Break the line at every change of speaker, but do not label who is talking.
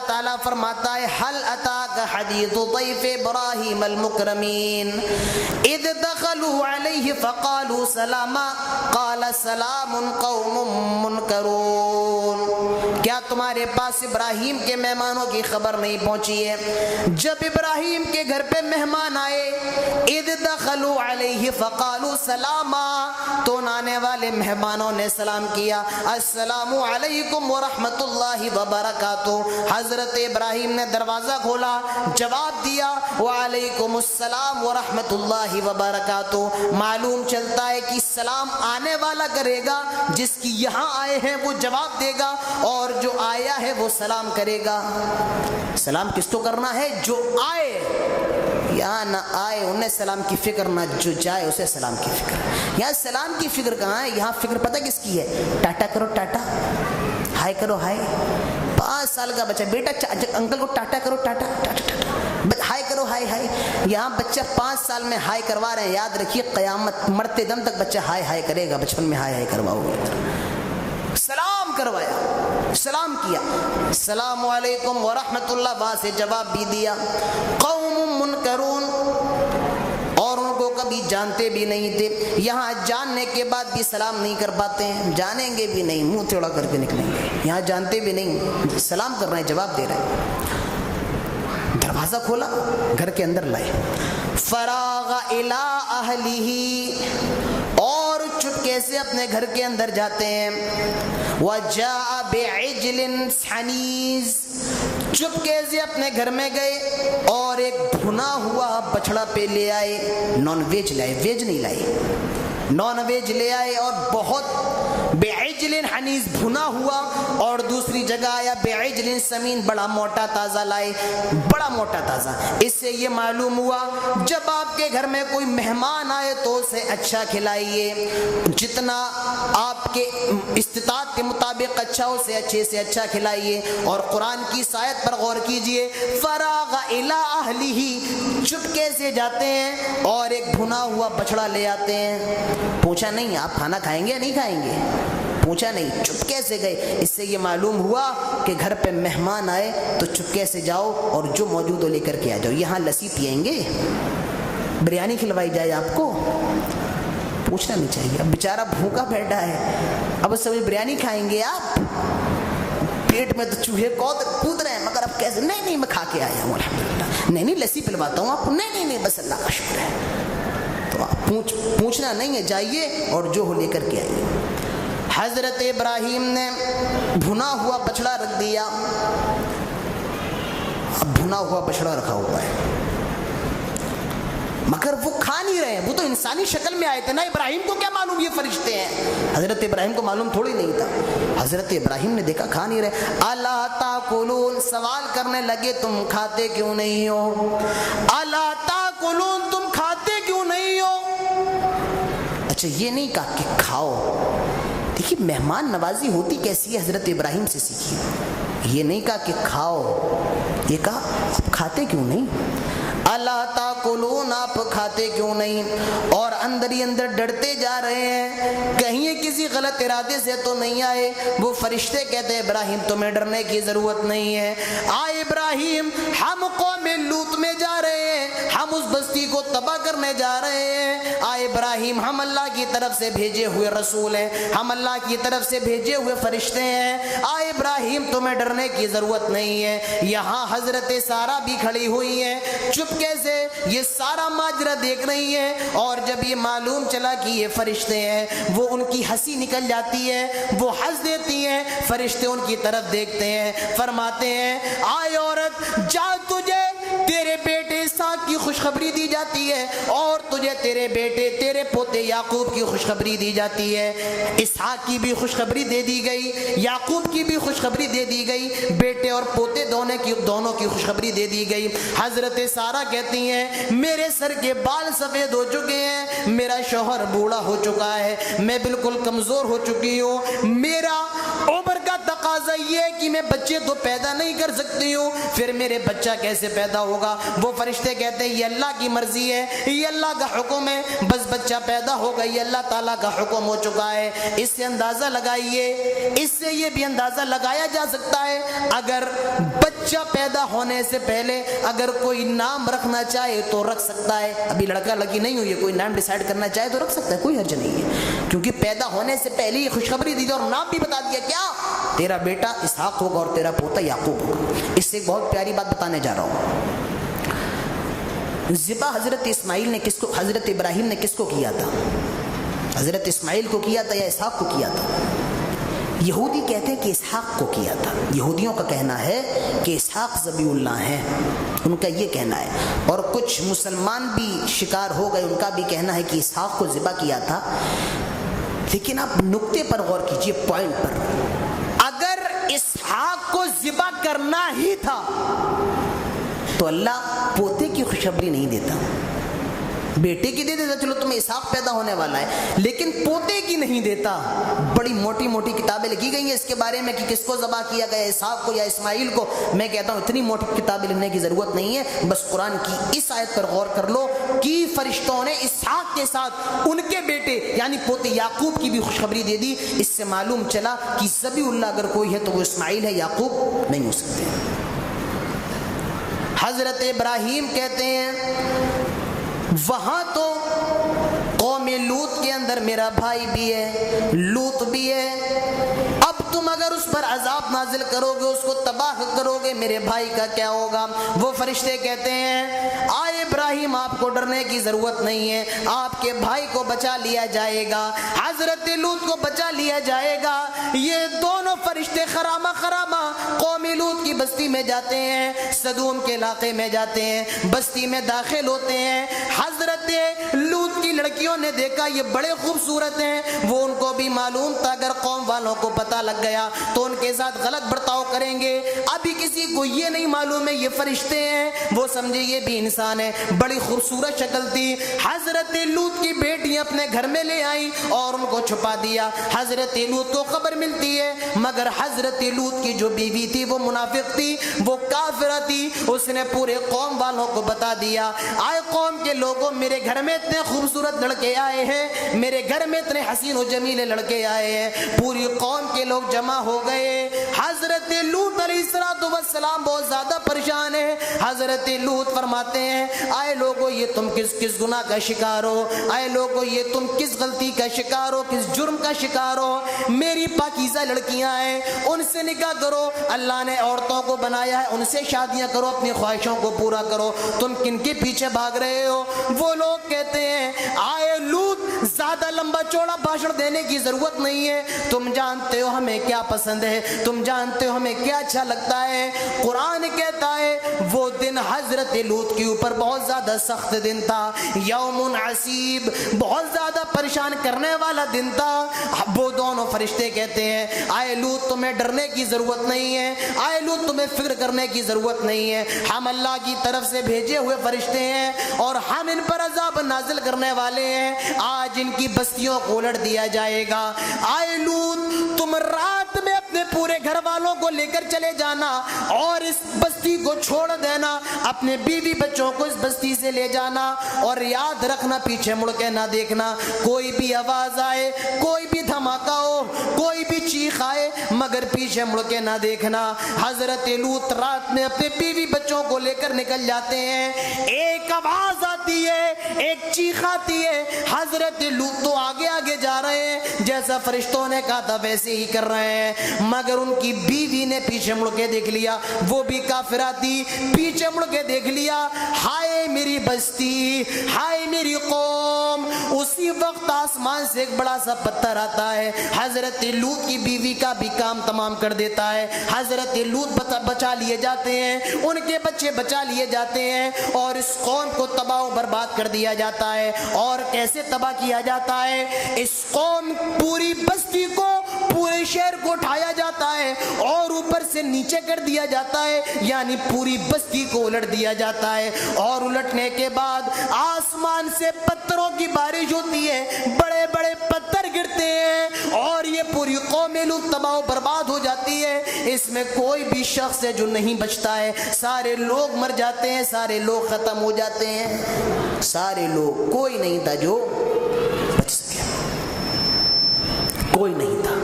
تعالیٰ فرماتا ہے حل اتاک حدیث ضیف ابراہیم المکرمین اذ دخلوا علیہ فقالوا سلاما قال سلام قوم منکرون، کیا تمہارے پاس ابراہیم کے مہمانوں کی خبر نہیں پہنچی ہے؟ جب ابراہیم کے گھر پہ مہمان آئے اذ دخلوا علیہ فقالوا سلاما، تو آنے والے مہمانوں نے سلام کیا، السلام علیکم ورحمۃ اللہ وبرکاتہ۔ حضرت ابراہیم نے دروازہ کھولا، جواب دیا وعلیکم السلام ورحمۃ اللہ وبرکاتہ۔ معلوم چلتا ہے کہ سلام آنے والا کرے گا، جس کی یہاں آئے ہیں وہ جواب دے گا، اور جو آیا ہے وہ سلام کرے گا۔ سلام کس کو کرنا ہے؟ جو آئے، یا نہ آئے انہیں سلام کی فکر، نہ جو جائے اسے سلام کی فکر۔ یہاں سلام کی فکر کہاں ہے؟ یہاں فکر پتہ کس کی ہے؟ ٹاٹا کرو ٹاٹا، ہائے کرو ہائے۔ 5 سال کا بچہ، بیٹا انکل کو ٹاٹا کرو ٹاٹا ٹاٹا، ہائے کرو ہائے ہائے۔ یہاں بچہ 5 سال میں ہائے کروا رہے ہیں، یاد رکھیے قیامت مرتے دم تک بچہ ہائے ہائے کرے گا، بچپن میں ہائے ہائے کرواؤ گے۔ سلام کروایا، سلام کیا، السلام علیکم ورحمۃ اللہ، وہاں سے جواب بھی دیا۔ قوم منکرون، اور ان کو کبھی جانتے بھی نہیں تھے، یہاں جاننے کے بعد بھی سلام نہیں کر پاتے ہیں، جانیں گے بھی نہیں، منہ تھوڑا کر کے نکلیں گے، یہاں جانتے بھی نہیں، سلام کر رہے ہیں، جواب دے رہے ہیں۔ دروازہ کھولا، گھر کے اندر لائے، فراغ الی اہلہ، اور چپکے سے اپنے گھر کے اندر جاتے ہیں، وجاء بعجل حنیذ، چپکے سے اپنے گھر میں گئے اور ایک بھنا ہوا بچڑا پہ لے آئے، نان ویج لائے، ویج نہیں لائے، نان ویج لے آئے، اور بہت بعجل حنیذ بھنا ہوا، اور دوسری جگہ آیا بعجل سمین، بڑا موٹا تازہ لائے، بڑا موٹا تازہ۔ اس سے یہ معلوم ہوا جب آپ کے گھر میں کوئی مہمان آئے تو اسے اچھا کھلائیے، جتنا آپ کے استطاعت کے مطابق اچھا، اسے اچھے سے اچھا کھلائیے۔ اور قرآن کی آیت پر غور کیجئے، فراغ الی اہلہ، چپکے سے جاتے ہیں اور ایک بھنا ہوا بچڑا لے آتے ہیں۔ پوچھا نہیں آپ کھانا کھائیں گے یا نہیں کھائیں گے، پوچھا نہیں، چپکے سے گئے۔ اس سے یہ معلوم ہوا کہ گھر پہ مہمان آئے تو چپکے سے جاؤ اور جو موجود ہو لے کر کے آ جاؤ۔ یہاں لسی پئیں گے، بریانی کھلوائی جائے آپ کو، پوچھنا نہیں چاہیے۔ اب بیچارہ بھوکا بیٹھا ہے، اب سبھی بریانی کھائیں گے آپ، پیٹ میں تو چوہے کود رہے ہیں، مگر اب کیسے؟ نہیں نہیں میں کھا کے آیا ہوں الحمدللہ، نہیں نہیں لسی پلواتا ہوں آپ کو، نہیں نہیں بس اللہ کا شکر ہے۔ تو آپ پوچھنا نہیں ہے، جائیے اور جو ہو لے کر کے آئیے۔ حضرت ابراہیم نے بھنا ہوا بچڑا رکھ دیا، اب بھنا ہوا بچڑا رکھا ہوا ہے، مگر وہ کھا نہیں رہے، وہ تو انسانی شکل میں آئے تھے نا، ابراہیم کو کیا معلوم یہ فرشتے ہیں؟ حضرت ابراہیم کو معلوم تھوڑی نہیں تھا۔ حضرت ابراہیم نے دیکھا کھا نہیں رہے، الا تاکلون، سوال کرنے لگے تم کھاتے کیوں نہیں ہو؟ الا تاکلون، تم کھاتے کیوں نہیں ہو؟ اچھا یہ نہیں کہا کہ کھاؤ، دیکھیے مہمان نوازی ہوتی کیسی ہے، حضرت ابراہیم سے سیکھیے۔ یہ نہیں کہا کہ کھاؤ، یہ کہا آپ کھاتے کیوں نہیں؟ الا تاکلون، آپ کھاتے کیوں نہیں؟ اور اندر ہی اندر ڈرتے جا رہے ہیں، کہیں یہ کسی غلط ارادے سے تو نہیں آئے۔ وہ فرشتے کہتے ہیں ابراہیم تمہیں ڈرنے کی ضرورت نہیں ہے، آئے ابراہیم ہم قوم لوط میں جا رہے ہیں، ہم اس بستی کو تباہ کرنے جا رہے ہیں، آئے ابراہیم ہم اللہ کی طرف سے بھیجے ہوئے رسول ہیں، ہم اللہ کی طرف سے بھیجے ہوئے فرشتے ہیں، آئے ابراہیم تمہیں ڈرنے کی ضرورت نہیں ہے۔ یہاں حضرت سارہ بھی کھڑی ہوئی ہیں، چپکے سے یہ سارا ماجرا دیکھ رہی ہے، اور جب یہ معلوم چلا کہ یہ فرشتے ہیں، وہ ان کی ہنسی نکل جاتی ہے، وہ ہنس دیتی ہیں۔ فرشتے ان کی طرف دیکھتے ہیں، فرماتے ہیں آئے عورت، جا تجھے تیرے بیٹے اسحاق کی خوشخبری دی جاتی ہے، اور تجھے تیرے بیٹے تیرے پوتے یعقوب کی خوشخبری دی جاتی ہے۔ اسحاق کی بھی خوشخبری دے دی گئی، یعقوب کی بھی خوشخبری دے دی گئی، بیٹے اور پوتے دونوں کی خوشخبری دے دی گئی۔ حضرت سارہ کہتی ہیں میرے سر کے بال سفید ہو چکے ہیں، میرا شوہر بوڑھا ہو چکا ہے، میں بالکل کمزور ہو چکی ہوں، میرا عمر کا تقاضا یہ ہے کہ میں بچے تو پیدا نہیں کر سکتی ہوں، پھر میرے بچہ کیسے پیدا ہوگا؟ وہ فرشتے کہتے ہیں یہ اللہ کی مرضی ہے، یہ اللہ کا حکم ہے، بس بچہ پیدا ہوگا، یہ اللہ تعالیٰ کا حکم ہو چکا ہے۔ اس سے اندازہ لگائیے، اس سے یہ بھی اندازہ لگایا جا سکتا ہے اگر بچہ بچہ پیدا ہونے سے پہلے اگر کوئی نام رکھنا چاہے تو رکھ سکتا ہے. ابھی لڑکا لڑکی نہیں ہوئی ہے, کوئی نام ڈیسائیڈ کرنا چاہے تو رکھ سکتا ہے, کوئی حرج نہیں ہے, کیونکہ پیدا ہونے سے پہلے ہی خوشخبری دی اور نام بھی بتا دیا, کیا تیرا بیٹا اسحاق ہوگا اور تیرا پوتا یعقوب ہوگا. اس سے ایک بہت پیاری بات بتانے جا رہا ہوں. ذبح حضرت اسماعیل نے کس کو, حضرت ابراہیم نے کس کو کیا تھا؟ حضرت اسماعیل کو کیا تھا یا اسحاق کو کیا تھا؟ یہودی کہتے ہیں کہ اسحاق کو کیا تھا. یہودیوں کا کہنا ہے کہ اسحاق ذبیح اللہ ہیں, ان کا یہ کہنا ہے. اور کچھ مسلمان بھی شکار ہو گئے, ان کا بھی کہنا ہے کہ اسحاق کو ذبح کیا تھا. لیکن آپ نقطے پر غور کیجئے, پوائنٹ پر. اگر اسحاق کو ذبح کرنا ہی تھا تو اللہ پوتے کی خوشخبری نہیں دیتا, بیٹے کی دے دیتا, چلو تمہیں اسحاق پیدا ہونے والا ہے, لیکن پوتے کی نہیں دیتا. بڑی موٹی موٹی کتابیں لکھی گئی ہیں اس کے بارے میں کہ کس کو ذبح کیا گیا, اسحاق کو یا اسماعیل کو. میں کہتا ہوں اتنی موٹی کتابیں لکھنے کی ضرورت نہیں ہے, بس قرآن کی اس آیت پر غور کر لو کہ فرشتوں نے اسحاق کے ساتھ ان کے بیٹے یعنی پوتے یعقوب کی بھی خوشخبری دے دی. اس سے معلوم چلا کہ ذبیح اللہ اگر کوئی ہے تو وہ اسماعیل ہے, یعقوب نہیں ہو سکتے. حضرت ابراہیم کہتے ہیں وہاں تو قوم لوط کے اندر میرا بھائی بھی ہے, لوط بھی ہے, اب تم اگر اس پر عذاب نازل کرو گے, اس کو تباہ کرو گے, میرے بھائی کا کیا ہوگا؟ وہ فرشتے کہتے ہیں آئے ابراہیم آپ کو ڈرنے کی ضرورت نہیں ہے, آپ کے بھائی کو بچا لیا جائے گا, حضرت لوط کو بچا لیا جائے گا. یہ دونوں فرشتے خرامہ خرامہ قوم لوط کی بستی میں جاتے ہیں, سدوم کے علاقے میں جاتے ہیں, بستی میں داخل ہوتے ہیں. حضرت لوط کی لڑکیوں نے دیکھا یہ بڑے خوبصورت ہیں, وہ ان کو بھی معلوم تھا اگر قوم والوں کو پتہ لگ گیا تو ان کے ساتھ غلط برتاؤ کریں گے. ابھی کسی کو یہ نہیں معلوم ہے یہ فرشتے ہیں, وہ سمجھے یہ بھی انسان ہے. بڑی خوبصورت شکل تھی. حضرت لوط کی بیٹی اپنے گھر میں لے آئی اور ان کو چھپا دیا. حضرت لوط کو خبر ملتی ہے, مگر حضرت لوط کی جو بیوی تھی وہ منافق تھی, وہ کافرہ تھی. اس نے پورے قوم والوں کو بتا دیا, آئے قوم کے لوگوں میرے گھر میں اتنے خوبصورت لڑکے آئے ہیں, میرے گھر میں اتنے حسین و جمیل لڑکے آئے ہیں. پوری قوم کے لوگ جمع ہو گئے. حضرت لوط علیہ السلام بہت زیادہ پریشان ہے. حضرت لوط فرماتے ہیں آئے لوگوں یہ تم کس گناہ کا شکار ہو, آئے لوگوں یہ تم کس غلطی کا شکار ہو, کس جرم کا شکار ہو؟ میری پاکیزہ لڑکیاں ہیں, ان سے نکاح کرو. اللہ نے عورتوں کو بنایا ہے, ان سے شادیاں کرو, اپنی خواہشوں کو پورا کرو. تم کن کے پیچھے بھاگ رہے ہو؟ وہ لوگ کہتے ہیں آئے لوط زیادہ لمبا چوڑا بھاشن دینے کی ضرورت نہیں ہے, تم جانتے ہو ہمیں کیا پسند ہے, تم جانتے ہو ہمیں کیا اچھا لگتا ہے. قرآن کہتا ہے وہ دن حضرت لوط کے اوپر بہت زیادہ سخت دن تھا, یوم عصیب, بہت زیادہ پریشان کرنے والا دن تھا. وہ دونوں فرشتے کہتے ہیں آئے لوط تمہیں ڈرنے کی ضرورت نہیں ہے, آئے لوط تمہیں فکر کرنے کی ضرورت نہیں ہے, ہم اللہ کی طرف سے بھیجے ہوئے فرشتے ہیں اور ہم ان پر عذاب نازل کرنے والے ہیں. آج ان کی بستیوں کو الٹ دیا جائے گا. آئے لوط تم رات میں اپنے پورے گھر والوں کو لے کر چلے جانا اور اس بستی کو چھوڑ دینا, اپنے بیوی بچوں کو اس بستی سے لے جانا, اور یاد رکھنا پیچھے مڑ کے نہ دیکھنا. کوئی بھی آواز آئے, کوئی بھی دھماکہ ہو, کوئی بھی چیخ آئے, مگر پیچھے مڑ کے نہ دیکھنا. حضرت لوط رات میں اپنے بیوی بچوں کو لے کر نکل جاتے ہیں. ایک آواز آتی ہے, ایک چیخ آتی ہے, حضرت لوط تو آگے آگے جا رہے ہیں, جیسا فرشتوں نے کہا تھا ویسے ہی کر رہے ہیں, مگر ان کی بیوی نے پیچھے مڑ کے دیکھ لیا, وہ بھی کافرہ تھی, پیچھے مڑ کے دیکھ لیا, ہائے میری بستی, ہائے میری قوم. اسی وقت آسمان سے ایک بڑا سا پتھر آتا ہے, حضرت لوط کی بیوی کا بھی کام تمام کر دیتا ہے. حضرت لوط بچا لیے جاتے ہیں, ان کے بچے بچا لیے جاتے ہیں, اور اس قوم کو تباہ و برباد کر دیا جاتا ہے. اور کیسے تباہ کیا جاتا ہے؟ اس قوم پوری بستی کو, پورے شہر کو اٹھایا جاتا ہے اور اوپر سے نیچے کر دیا جاتا ہے, یعنی پوری بستی کو الٹ دیا جاتا ہے. اور الٹنے کے بعد آسمان سے پتھروں کی بارش ہوتی ہے, بڑے بڑے پتھر گرتے ہیں اور یہ پوری قوم لوط تباہ و برباد ہو جاتی ہے. اس میں کوئی بھی شخص ہے جو نہیں بچتا ہے, سارے لوگ مر جاتے ہیں, سارے لوگ ختم ہو جاتے ہیں, سارے لوگ, کوئی نہیں تھا جو بچ سکے, کوئی نہیں تھا.